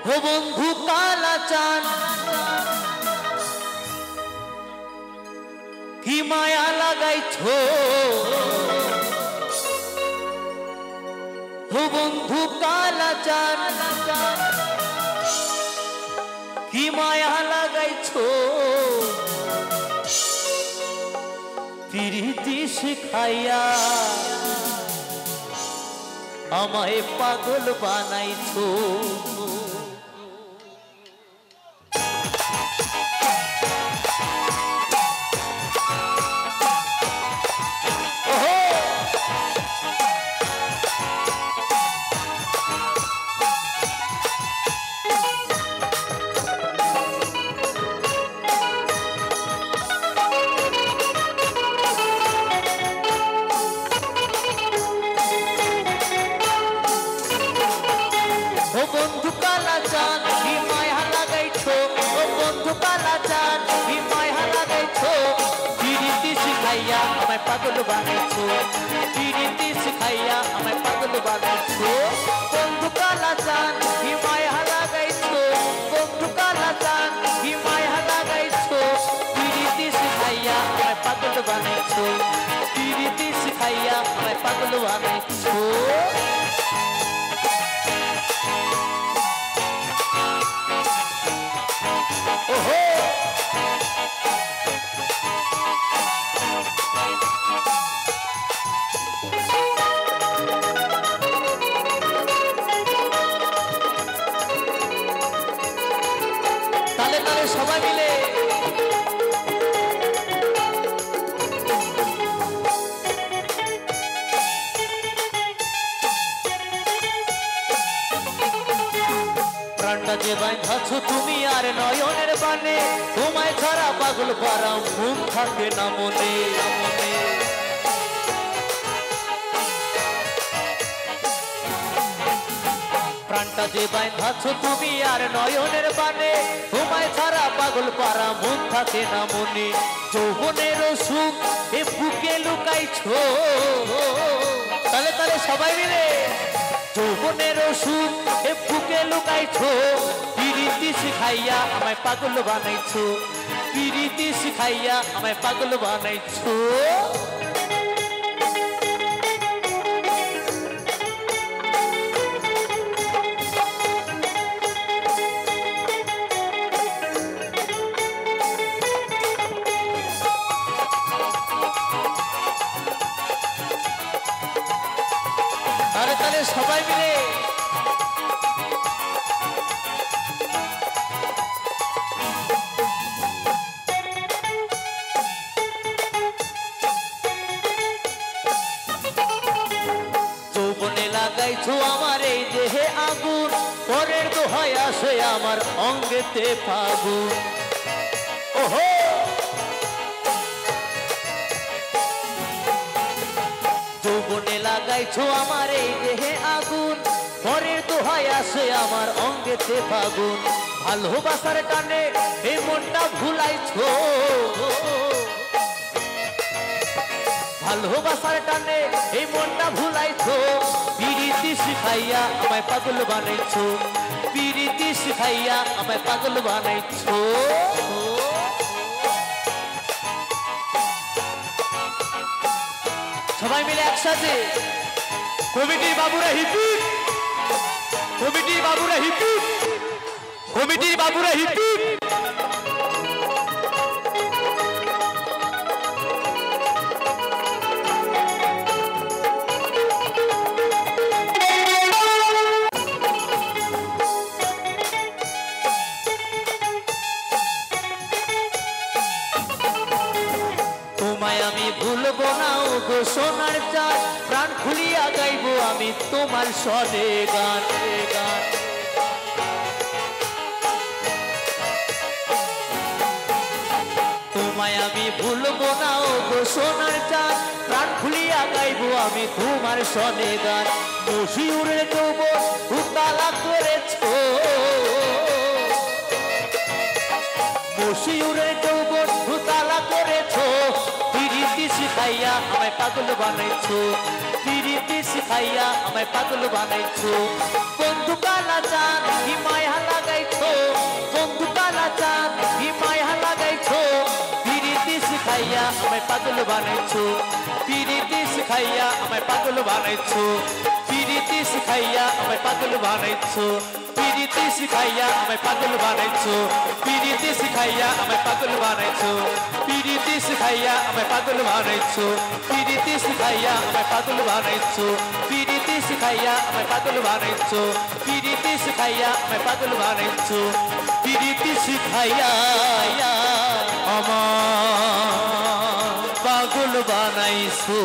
ও বন্ধু কালা চান কি মায়া লাগাইছো ও বন্ধু কালা চান কি মায়া লাগাইছো প্রীতি শিখাইয়া আমায় পাগল বানাইছো বন্ধু কালা চান কি মায়া লাগাইছো ও বন্ধু কালা চান কি মায়া লাগাইছো প্রীতি শিখাইয়া আমায় পাগল বানাইছো প্রীতি শিখাইয়া আমায় পাগল বানাইছো বন্ধু কালা চান কি মায়া লাগাইছো বন্ধু কালা চান কি মায়া লাগাইছো প্রীতি শিখাইয়া আমায় পাগল বানাইছো প্রীতি শিখাইয়া আমায় পাগল বানাইছো তালে তালে সবাই মিলে প্রাণটা যে বাঁধাছো তুমি আর নয়নের বানে তোমায় ছাড়া পাগল পারা ঘুম থাকে না মনে প্রাণটা যে বাঁধাছো তুমি আর নয়নের বানে তোমায় ছাড়া পাগল পারা মন থাকে না মনে যৌবনের সুখ এ বুকে লুকাইছো তালে তালে সবাই মিলে যৌবনের সুখ এ বুকে লুকাইছো প্রীতি শিখাইয়া আমায় পাগল বানাইছো প্রীতি শিখাইয়া আমায় পাগল বানাইছো তালে তালে সবাই মিলে যৌবনে লাগাইছো আমার এই দেহে আগুন পরের দোহায় আসে আমার অঙ্গেতে ফাগুন ওহো যৌবনে লাগাইছো আমার এই দেহে আগুন পরের দোহায় আসে আমার অঙ্গেতে ফাগুন ভালোবাসার টানে এই মনটা ভুলাইছো ভালোবাসার টানে এই মনটা ভুলাইছো প্রীতি শিখাইয়া আমায় পাগল বানাইছো প্রীতি শিখাইয়া আমায় পাগল বানাইছো সবাই মিলে একসাথে কমিটির বাবুরা হিপিপ কমিটির বাবুরা হিপিপ কমিটির বাবুরা হিপিপ তোমায় আমি ভুলবো না ও গো সোনার চাঁদ প্রাণ খুলিয়া গাইবো আমি তোমার স্বরে গান গান তোমায় আমি ভুলবো না ও গো সোনার চাঁদ প্রাণ খুলিয়া গাইবো আমি তোমার স্বরে গান মশিউরের যৌবন উতালা করেছো মশিউরের যৌবন উতালা করেছো প্রীতি শিখাইয়া আমায় পাগল বানাইছো প্রীতি শিখাইয়া আমায় পাগল বানাইছো বন্ধু কালা চান কি মায়া আমায় পাগল বানাইছো পিরিতি শিখাইয়া আমায় পাগল বানাইছো পিরিতি শিখাইয়া আমায় পাগল বানাইছো পিরিতি শিখাইয়া আমায় পাগল বানাইছো পিরিতি শিখাইয়া আমায় পাগল বানাইছো পিরিতি শিখাইয়া আমায় পাগল বানাইছো পিরিতি শিখাইয়া আমায় পাগল বানাইছো পিরিতি শিখাইয়া আমায় পাগল বানাইছো পিরিতি শিখাইয়া আমায় পাগল বানাইছো পিরিতি শিখাইয়া আমার পাগল বানাইছো।